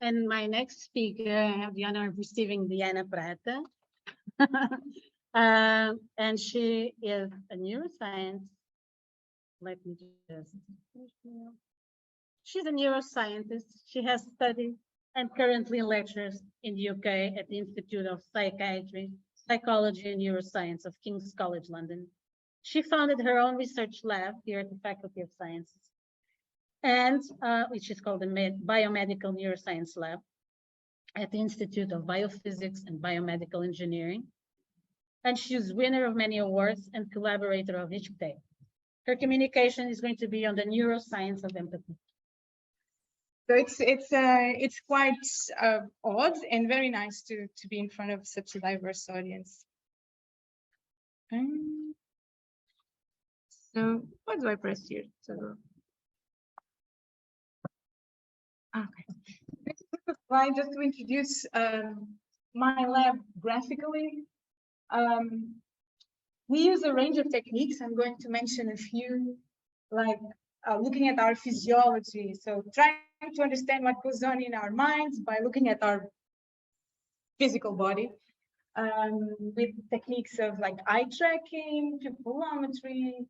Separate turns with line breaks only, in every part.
And my next speaker, I have the honor of receiving Diana Prata. And she is a neuroscience. Let me just. She's a neuroscientist. She has studied and currently lectures in the UK at the Institute of Psychiatry, Psychology and Neuroscience of King's College London. She founded her own research lab here at the Faculty of Sciences, and which is called the Biomedical Neuroscience Lab at the Institute of Biophysics and Biomedical Engineering. And she's winner of many awards and collaborator of each day. Her communication is going to be on the neuroscience of empathy.
So it's quite odd and very nice to be in front of such a diverse audience. So what do I press here? So, okay. This is a slide just to introduce my lab graphically. We use a range of techniques. I'm going to mention a few, like looking at our physiology. So trying to understand what goes on in our minds by looking at our physical body, with techniques of like eye tracking, pupillometry,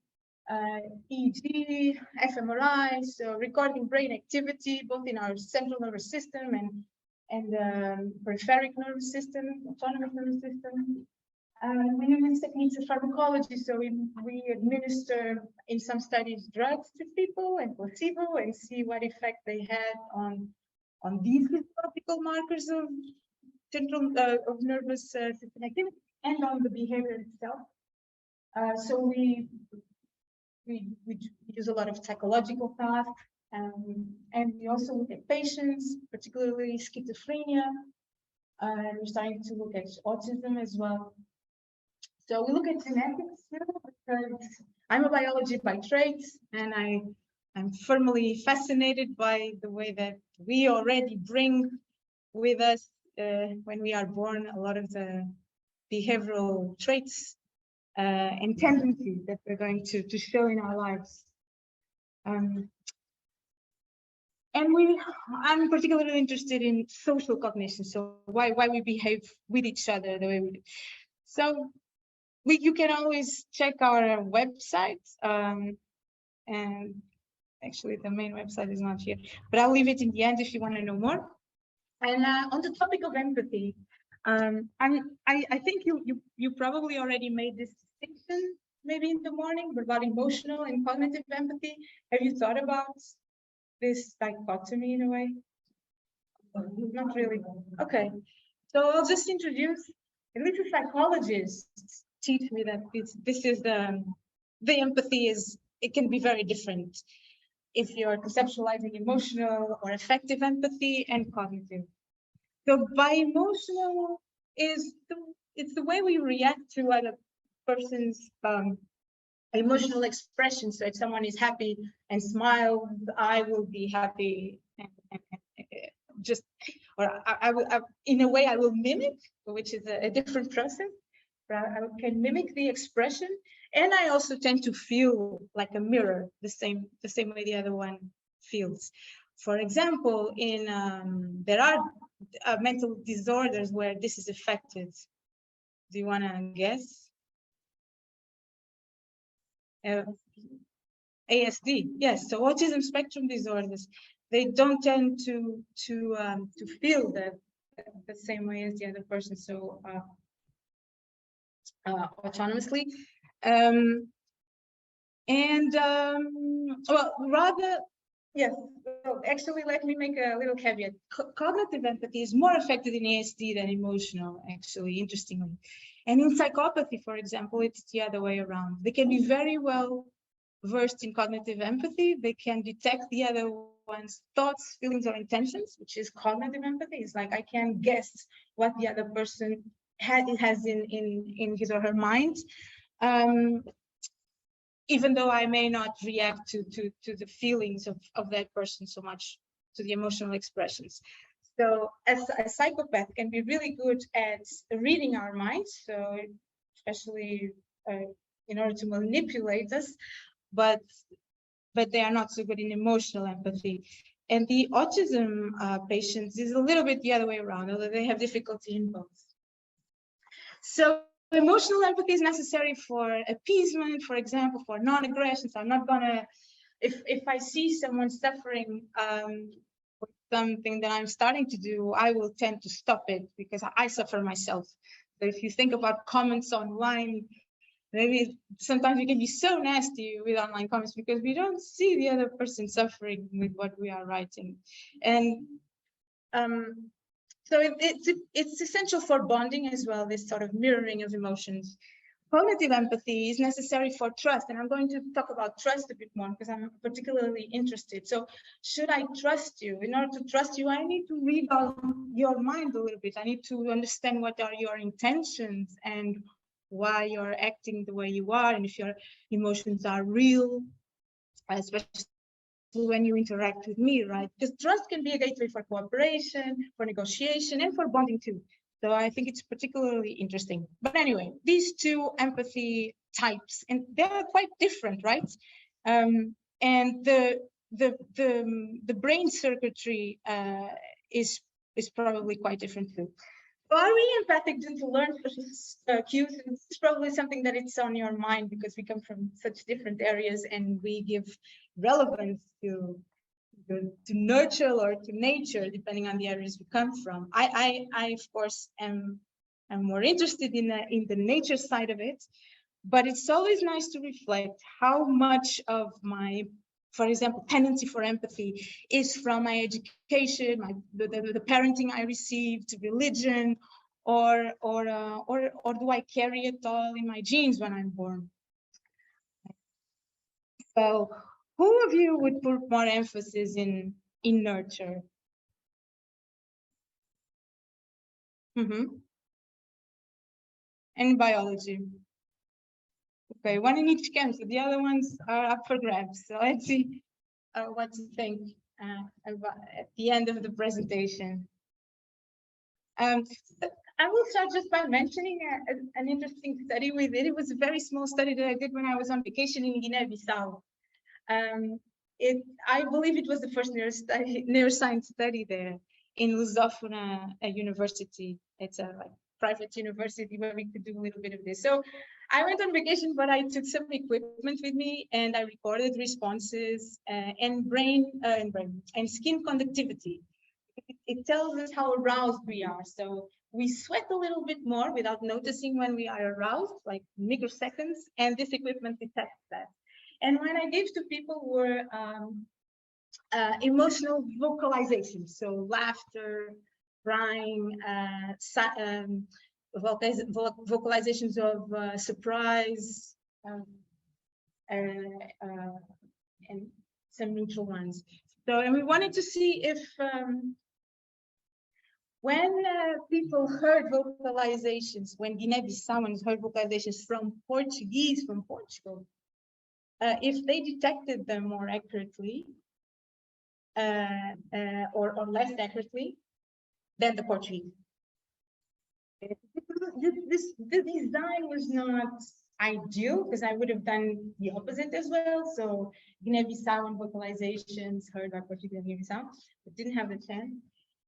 EEG, fMRI, so recording brain activity both in our central nervous system and peripheric nervous system, autonomous nervous system. We use techniques of pharmacology, so we administer in some studies drugs to people and placebo and see what effect they had on these physiological markers of central of nervous system activity and on the behavior itself. So we use a lot of psychological tasks, and we also look at patients, particularly schizophrenia. We're starting to look at autism as well. So we look at genetics too, because I'm a biology by trade, and I'm firmly fascinated by the way that we already bring with us when we are born a lot of the behavioral traits and tendencies that we're going to show in our lives. And I'm particularly interested in social cognition, so why we behave with each other the way we do. So you can always check our website, and actually the main website is not here, but I'll leave it in the end if you want to know more. And on the topic of empathy, I think you probably already made this distinction maybe in the morning about emotional and cognitive empathy. Have you thought about this dichotomy in a way? Not really. Okay, so I'll just introduce, at least a psychologist teach me that this is the empathy is, it can be very different if you're conceptualizing emotional or affective empathy and cognitive. So by emotional it's the way we react to other person's emotional expression. So if someone is happy and smiles, I will be happy and just, or I will, in a way I will mimic, which is a different process. I can mimic the expression, and I also tend to feel like a mirror, the same way the other one feels. For example, in there are mental disorders where this is affected. Do you want to guess? ASD, yes. So autism spectrum disorders, they don't tend to feel the same way as the other person. So autonomously, well, rather, yes. So actually, let me make a little caveat. Cognitive empathy is more affected in ASD than emotional, actually, interestingly. And in psychopathy, for example, it's the other way around. They can be very well versed in cognitive empathy. They can detect the other one's thoughts, feelings, or intentions, which is cognitive empathy. It's like I can guess what the other person has in his or her mind, even though I may not react to the feelings of that person so much, to the emotional expressions. So as a psychopath can be really good at reading our minds, so especially in order to manipulate us, but they are not so good in emotional empathy. And the autism patients is a little bit the other way around, although they have difficulty in both. So emotional empathy is necessary for appeasement, for example, for non-aggression. So I'm not gonna, if I see someone suffering with something that I'm starting to do, I will tend to stop it because I suffer myself. So if you think about comments online, maybe sometimes we can be so nasty with online comments because we don't see the other person suffering with what we are writing. And so it's essential for bonding as well, this sort of mirroring of emotions. Cognitive empathy is necessary for trust, and I'm going to talk about trust a bit more because I'm particularly interested. So should I trust you? In order to trust you, I need to read your mind a little bit. I need to understand what are your intentions and why you're acting the way you are, and if your emotions are real, especially when you interact with me, right? Because trust can be a gateway for cooperation, for negotiation, and for bonding too. So I think it's particularly interesting. But anyway, these two empathy types, and they're quite different, right? And the brain circuitry is probably quite different too. So are we empathic due to learn social cues? And this is probably something that it's on your mind because we come from such different areas and we give relevance to nurture or to nature, depending on the areas we come from. I of course am more interested in the nature side of it, but it's always nice to reflect how much of my, for example, tendency for empathy is from my education, the parenting I received, religion, or do I carry it all in my genes when I'm born? So, who of you would put more emphasis in nurture? And biology. Okay, one in each camp, so the other ones are up for grabs. So let's see what to think at the end of the presentation. I will start just by mentioning an interesting study we did. It was a very small study that I did when I was on vacation in Guinea-Bissau. I believe it was the first neuroscience study there in Lusófona University. It's a private university where we could do a little bit of this. So I went on vacation, but I took some equipment with me and I recorded responses and skin conductivity. It tells us how aroused we are. So we sweat a little bit more without noticing when we are aroused, like microseconds, and this equipment detects that. And when I gave to people were emotional vocalizations, so laughter, crying, vocalizations of surprise, and some neutral ones. So, and we wanted to see if when people heard vocalizations, when Guinea-Bissauans heard vocalizations from Portuguese from Portugal, if they detected them more accurately or less accurately than the Portuguese. The design was not ideal because I would have done the opposite as well. So Guinea-Bissauan vocalizations heard by Portuguese Guinea-Bissau, but didn't have the chance.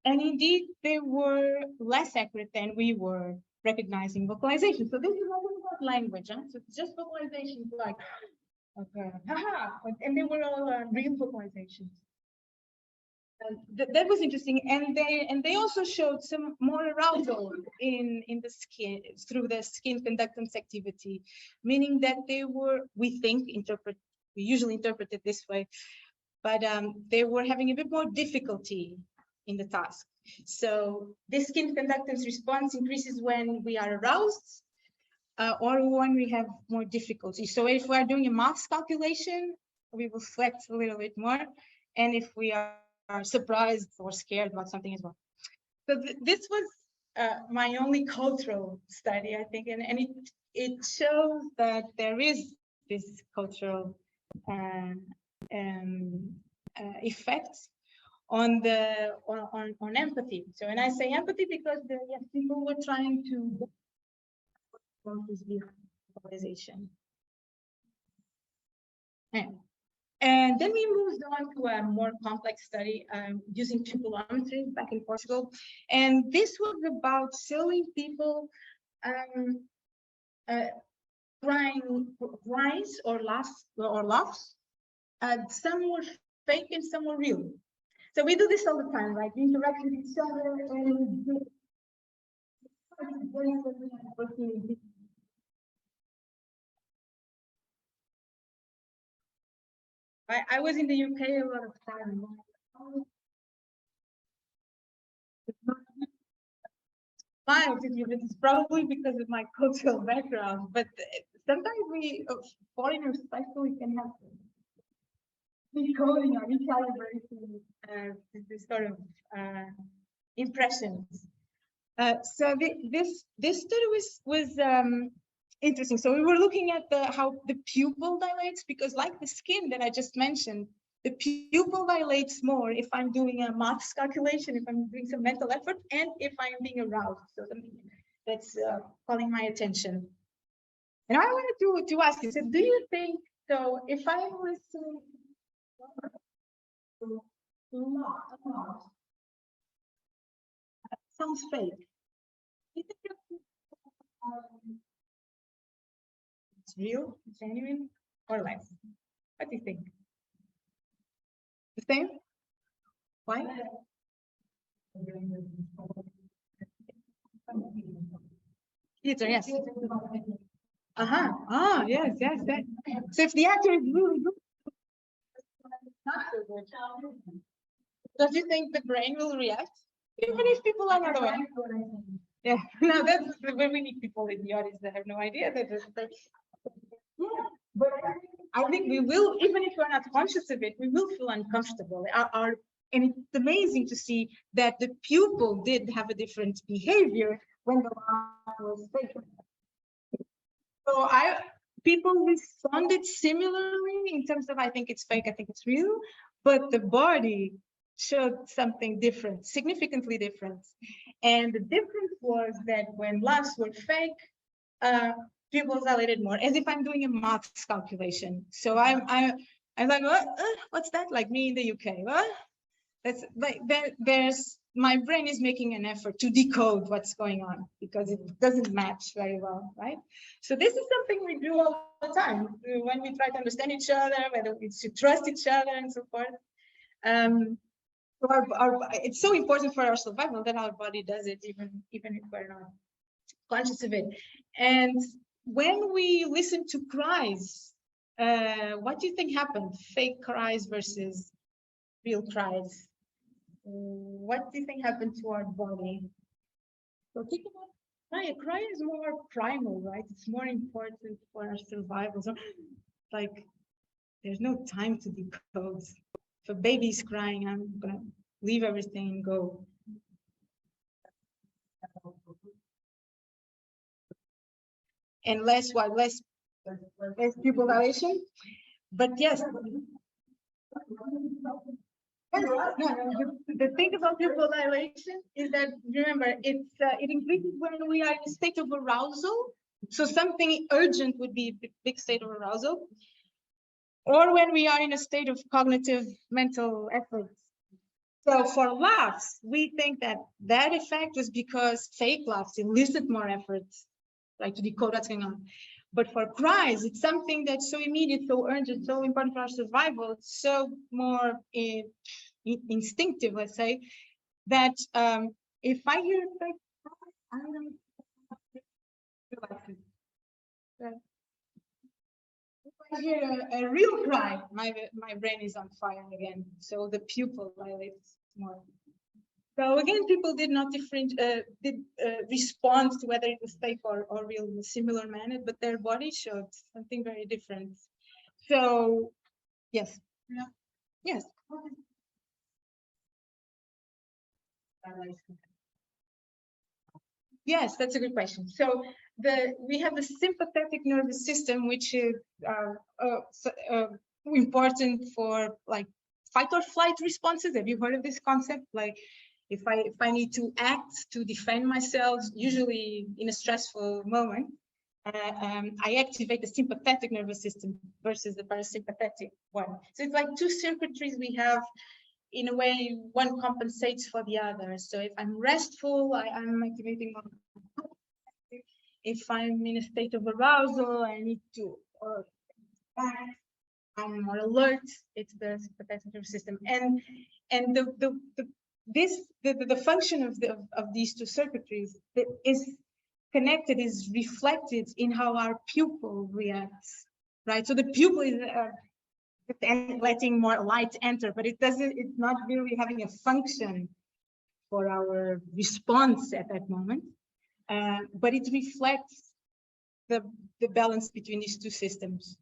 And indeed, they were less accurate than we were recognizing vocalization. So this is not about language, huh? So it's just vocalizations like, okay, haha, and they were all real vocalizations. That was interesting, and they also showed some more arousal in the skin through the skin conductance activity, meaning that they were, we usually interpret it this way, but they were having a bit more difficulty in the task. So this skin conductance response increases when we are aroused or when we have more difficulty. So if we are doing a maths calculation, we will sweat a little bit more, and if we are surprised or scared about something as well. So this was my only cultural study, I think, and it shows that there is this cultural effect on empathy. So, and I say empathy because people were trying to this visualization. And then we moved on to a more complex study using pupillometry back in Portugal. And this was about showing people cries or laughs. Some were fake and some were real. So we do this all the time, right? We interact with each other and I was in the UK a lot of time. It's probably because of my cultural background, but sometimes we foreigners especially can have decoding or recalibration this sort of impressions. So this study was interesting. So we were looking at how the pupil dilates, because like the skin that I just mentioned, the pupil dilates more if I'm doing a maths calculation, if I'm doing some mental effort, and if I'm being aroused. So that's calling my attention. And I wanted to ask you, so do you think, so if I'm listening to sounds fake. It's real, genuine, or less? What do you think? The same? Why? Theater, yes. Yes. So if the actor is really good, not so good. Does you think the brain will react? Even if people are not aware. Yeah, no, that's where we need people in the audience that have no idea that yeah, but I think we will, even if we're not conscious of it, we will feel uncomfortable. And it's amazing to see that the pupil did have a different behavior when the laugh was fake. So people responded similarly in terms of, I think it's fake, I think it's real, but the body showed something different, significantly different. And the difference was that when laughs were fake, pupils dilated more, as if I'm doing a maths calculation. So I'm like, what's that? Like me in the UK, what? That's like my brain is making an effort to decode what's going on because it doesn't match very well, right? So this is something we do all the time when we try to understand each other, whether it's to trust each other and so forth. So it's so important for our survival that our body does it, even if we're not conscious of it. And when we listen to cries, what do you think happened? Fake cries versus real cries. What do you think happened to our body? So think about a cry is more primal, right? It's more important for our survival. So, like, there's no time to decode. If a baby's crying, I'm gonna leave everything and go. And less pupil dilation. But yes. The thing about pupil dilation is that, remember, it increases when we are in a state of arousal. So something urgent would be a big state of arousal. Or when we are in a state of cognitive mental efforts. So for laughs, we think that effect was because fake laughs elicit more efforts, like to decode what's going on. But for cries, it's something that's so immediate, so urgent, so important for our survival, it's so more instinctive, let's say, that if I hear a fake cry, I don't know. If I hear a real cry, my brain is on fire again. So the pupil dilates more. So again, people did not respond to whether it was fake or real in a similar manner, but their body showed something very different. So yes, yes. Yes, that's a good question. So we have the sympathetic nervous system, which is important for like fight or flight responses. Have you heard of this concept? Like if I need to act to defend myself, usually in a stressful moment, I activate the sympathetic nervous system versus the parasympathetic one. So it's like two circuitries we have. In a way, one compensates for the other. So if I'm restful, I'm activating one. If I'm in a state of arousal, I need to, I'm more alert. It's the sympathetic nervous system, and the function of these two circuitries that is connected, is reflected in how our pupil reacts, right? So the pupil is letting more light enter, but it's not really having a function for our response at that moment. But it reflects the balance between these two systems,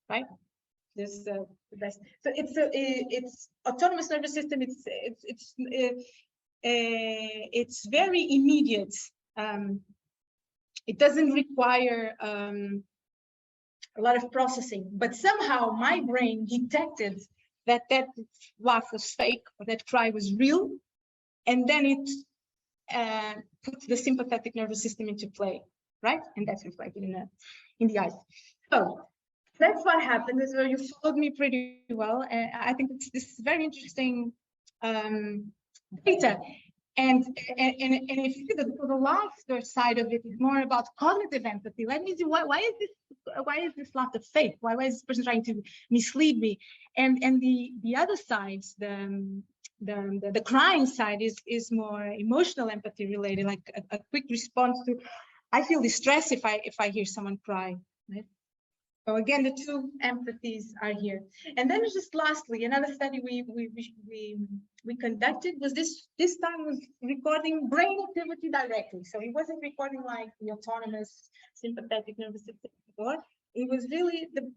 right? This the best. So it's autonomous nervous system. It's very immediate. It doesn't require a lot of processing, but somehow my brain detected that laugh was fake, or that cry was real, and then it puts the sympathetic nervous system into play, right? And that's reflected in the eyes. So that's what happened. So you followed me pretty well, and I think this is very interesting data. And if you see the laughter side of it is more about cognitive empathy. Let me see why is this laughter fake? Why is this person trying to mislead me? And the other side, the crying side is more emotional empathy related, like a quick response to, I feel distressed if I hear someone cry. Right? So again, the two empathies are here. And then just lastly, another study we conducted was this time was recording brain activity directly. So it wasn't recording like the autonomous sympathetic nervous system before. It was really the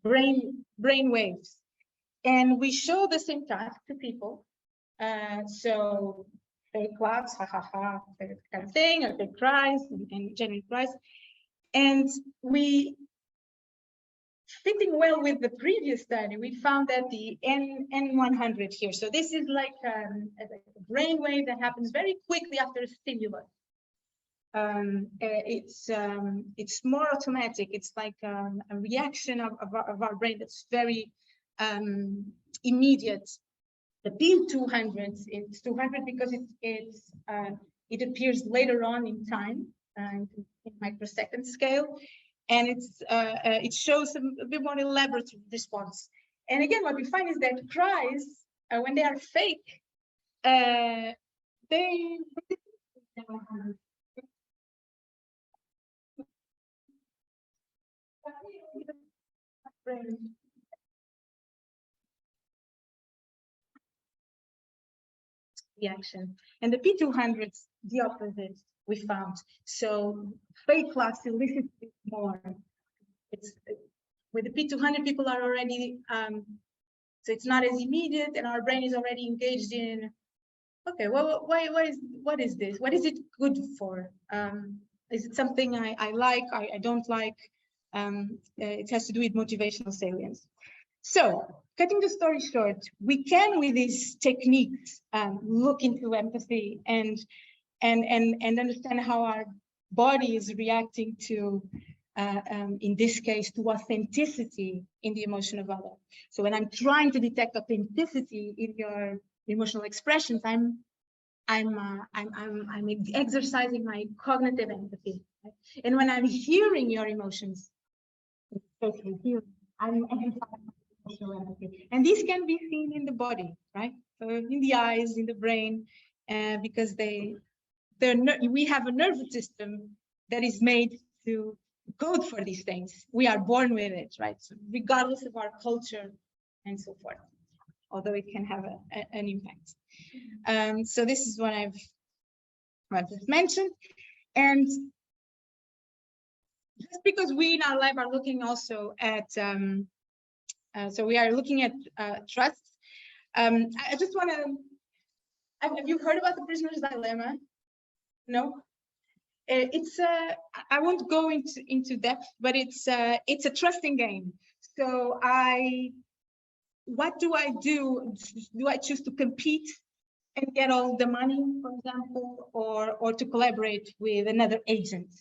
brain waves. And we show the same task to people. So they claps, ha ha ha, that kind of thing, or they cries and genuine cries. And we, fitting well with the previous study, we found that the N100 here. So this is like a brain wave that happens very quickly after a stimulus. It's more automatic. It's like a reaction of our brain that's very immediate. The P200, it's 200 because it appears later on in time, in microsecond scale, and it shows a bit more elaborate response. And again, what we find is that cries, when they are fake, they reaction. And the P200s, the opposite, we found. So fake laughs elicit more. It's with the P200, people are already, so it's not as immediate, and our brain is already engaged in, okay, well, what is this? What is it good for? Is it something I like, I don't like? It has to do with motivational salience. So, cutting the story short, we can, with these techniques, look into empathy and understand how our body is reacting to, in this case, to authenticity in the emotion of others. So when I'm trying to detect authenticity in your emotional expressions, I'm exercising my cognitive empathy. Right? And when I'm hearing your emotions, I'm exercising emotional empathy. And these can be seen in the body, right? So in the eyes, in the brain, because we have a nervous system that is made to code for these things. We are born with it, right? So regardless of our culture and so forth, although it can have an impact. So this is what I've just mentioned. And just because we in our lab are looking also at, so we are looking at trust. I just want to, have you heard about the prisoner's dilemma? No? It's I won't go into depth, but it's a trusting game. So what do I do? Do I choose to compete and get all the money, for example, or to collaborate with another agent?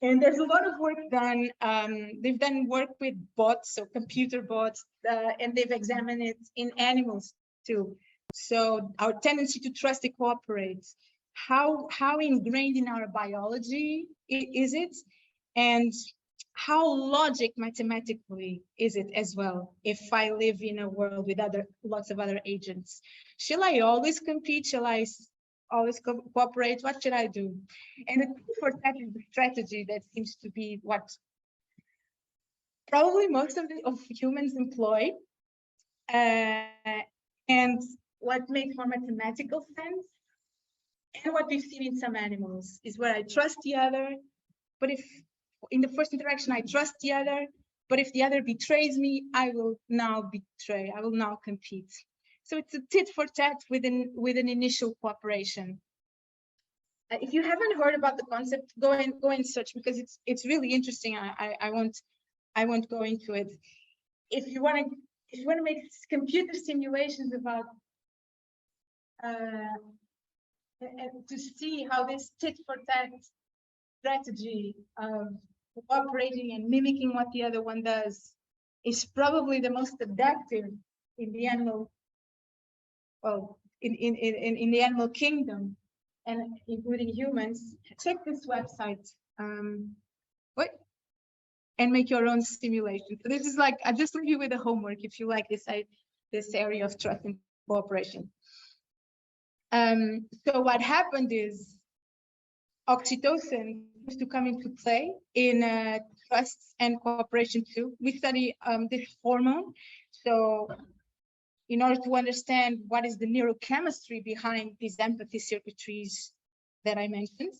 And there's a lot of work done. They've done work with bots, so computer bots, and they've examined it in animals too. So our tendency to trust and cooperate, how ingrained in our biology is it, and how logic mathematically is it as well? If I live in a world with lots of other agents, shall I always compete? Shall I always cooperate? What should I do? And the key for that is the strategy that seems to be what probably most of humans employ, and what makes more mathematical sense, and what we've seen in some animals is where I trust the other, but if in the first interaction I trust the other, but if the other betrays me, I will now betray, I will now compete. So it's a tit for tat with an initial cooperation. If you haven't heard about the concept, go and search, because it's really interesting. I won't go into it. If you want to make computer simulations about to see how this tit for tat strategy of cooperating and mimicking what the other one does is probably the most adaptive in the animal, well, in the animal kingdom, and including humans. Check this website, and make your own simulation. So this is like, I just leave you with the homework if you like this area of trust and cooperation. So what happened is oxytocin used to come into play in trust and cooperation too. We study this hormone. So in order to understand what is the neurochemistry behind these empathy circuitries that I mentioned,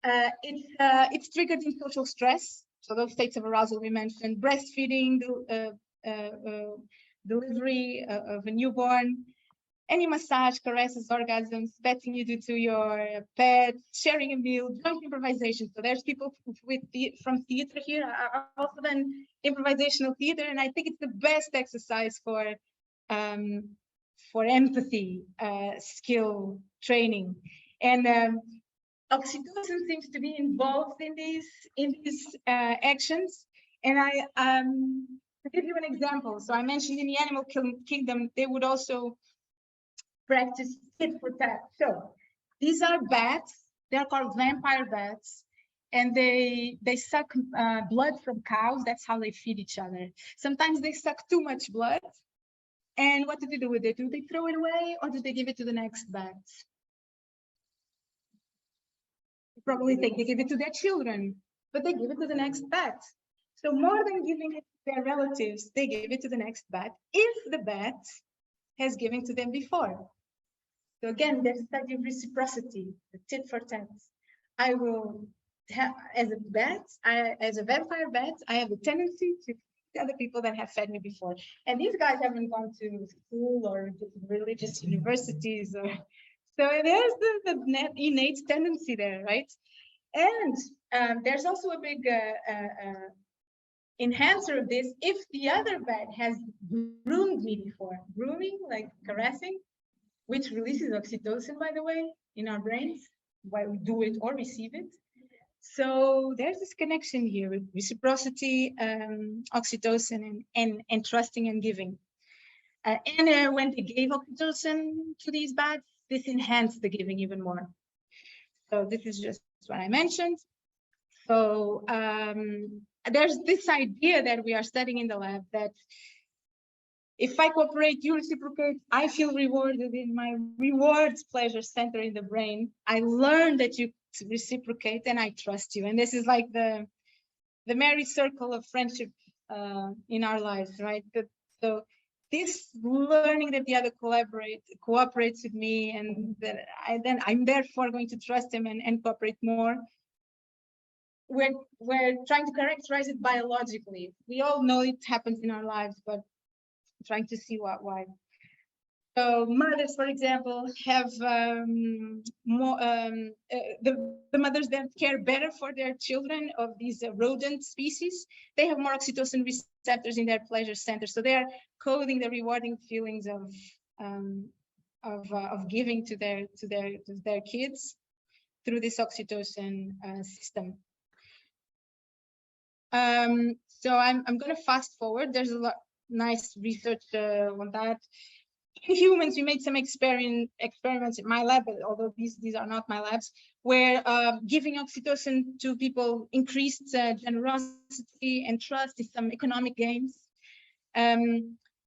it's triggered in social stress. So those states of arousal we mentioned, breastfeeding, delivery of a newborn, any massage, caresses, orgasms, petting you do to your pet, sharing a meal, joint improvisation. So there's people from theater here. I've also done improvisational theater, and I think it's the best exercise for empathy skill training. And oxytocin seems to be involved in these actions. And to give you an example, so I mentioned in the animal kingdom, they would also practice tit for tat. So these are bats. They're called vampire bats, and they suck blood from cows. That's how they feed each other. Sometimes they suck too much blood, and what do they do with it? Do they throw it away, or do they give it to the next bat? You probably think they give it to their children, but they give it to the next bat. So more than giving it to their relatives, they give it to the next bat if the bat has given to them before. So again, there's a study of reciprocity, the tit for tat. I will have, as a vampire bat, I have a tendency to feed other people that have fed me before. And these guys haven't gone to school or religious universities, or so there's the innate tendency there, right? And there's also a big enhancer of this. If the other bat has groomed me before, grooming, like caressing, which releases oxytocin, by the way, in our brains, while we do it or receive it. So there's this connection here with reciprocity, oxytocin, and trusting and giving. And when they gave oxytocin to these bats, this enhanced the giving even more. So this is just what I mentioned. So there's this idea that we are studying in the lab that if I cooperate, you reciprocate, I feel rewarded in my rewards pleasure center in the brain. I learn that you reciprocate and I trust you. And this is like the merry circle of friendship in our lives, right? So this learning that the other cooperates with me, and that I'm therefore going to trust him and cooperate more. We're trying to characterize it biologically. We all know it happens in our lives, but trying to see why. So mothers, for example, have more the mothers that care better for their children of these rodent species. They have more oxytocin receptors in their pleasure center, so they are coding the rewarding feelings of giving to their kids through this oxytocin system. So I'm going to fast forward. There's a lot nice research on that. In humans, we made some experiments in my lab, although these are not my labs, where giving oxytocin to people increased generosity and trust in some economic gains.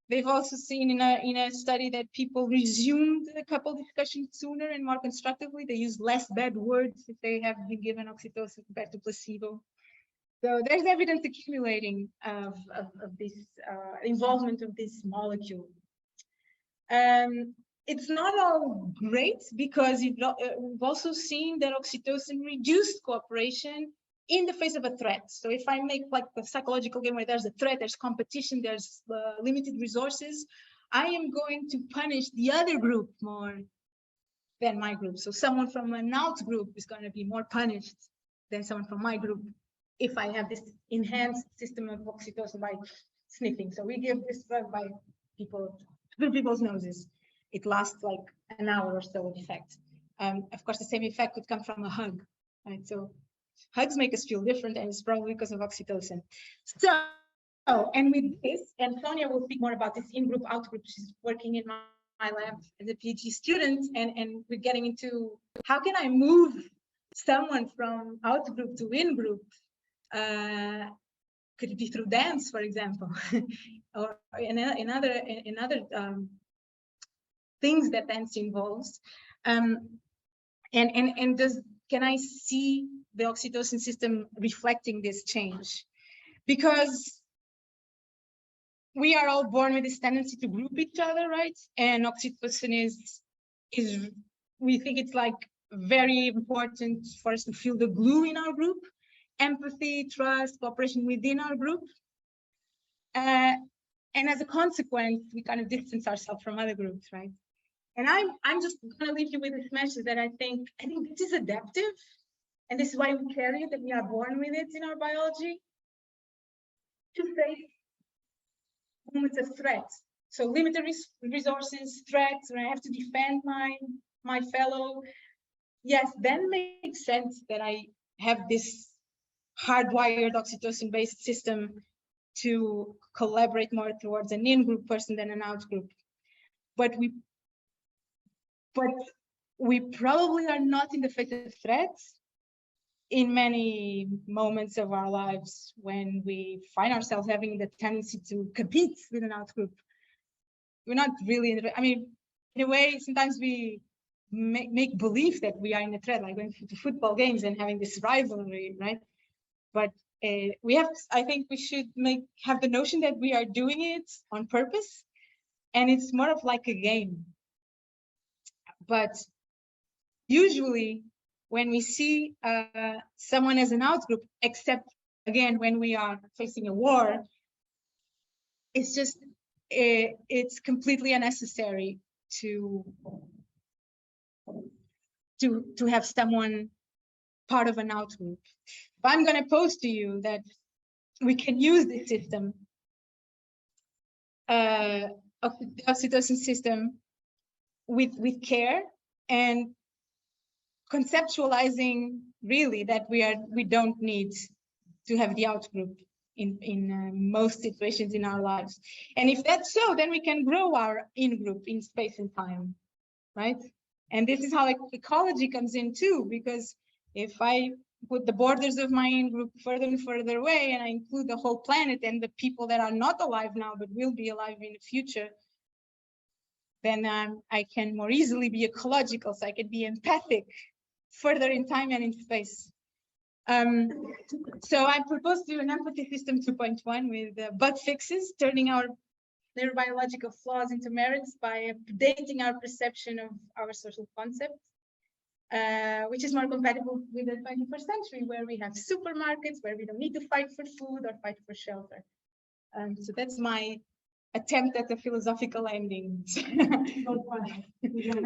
They've also seen in a study that people resumed the couple discussion sooner and more constructively. They use less bad words if they have been given oxytocin compared to placebo. So there's evidence accumulating of this involvement of this molecule. It's not all great because we've also seen that oxytocin reduced cooperation in the face of a threat. So if I make like the psychological game where there's a threat, there's competition, there's limited resources, I am going to punish the other group more than my group. So someone from an out group is going to be more punished than someone from my group if I have this enhanced system of oxytocin by sniffing. So we give this drug by through people's noses. It lasts like an hour or so of effect. Of course, the same effect could come from a hug, right? So hugs make us feel different, and it's probably because of oxytocin. So, and with this, and Sonia will speak more about this in-group, out-group. She's working in my lab as a PhD student, and we're getting into how can I move someone from out-group to in-group? Could it be through dance, for example, or in other things that dance involves? Can I see the oxytocin system reflecting this change? Because we are all born with this tendency to group each other, right? And oxytocin is we think it's like very important for us to feel the glue in our group, empathy, trust, cooperation within our group. And as a consequence, we kind of distance ourselves from other groups, right? And I'm just going to leave you with this message that I think this is adaptive, and this is why we carry it, that we are born with it in our biology, to face moments of threat. So limited resources, threats, when I have to defend my fellow. Yes, then it makes sense that I have this hardwired oxytocin-based system to collaborate more towards an in-group person than an out-group. But we probably are not in the face of threats in many moments of our lives when we find ourselves having the tendency to compete with an out-group. We're not really, I mean, in a way, sometimes we make believe that we are in a threat, like going to football games and having this rivalry, right? But I think we should have the notion that we are doing it on purpose, and it's more of like a game. But usually when we see someone as an out-group, except again, when we are facing a war, it's just, it's completely unnecessary to have someone part of an out-group. But I'm going to pose to you that we can use this system, of the oxytocin system, with care, and conceptualizing really that we don't need to have the out-group in most situations in our lives. And if that's so, then we can grow our in-group in space and time, right? And this is how ecology comes in too, because if I put the borders of my in-group further and further away, and I include the whole planet and the people that are not alive now but will be alive in the future, then I can more easily be ecological, so I can be empathic further in time and in space. So I propose to do an empathy system 2.1 with bug fixes, turning our neurobiological flaws into merits by updating our perception of our social concepts, which is more compatible with the 21st century, where we have supermarkets, where we don't need to fight for food or fight for shelter. So that's my attempt at a philosophical ending.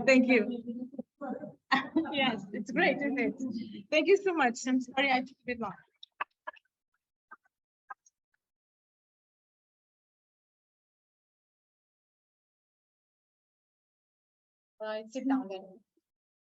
Thank you. Yes, it's great, isn't it? Thank you so much. I'm sorry I took a bit long. Sit down then.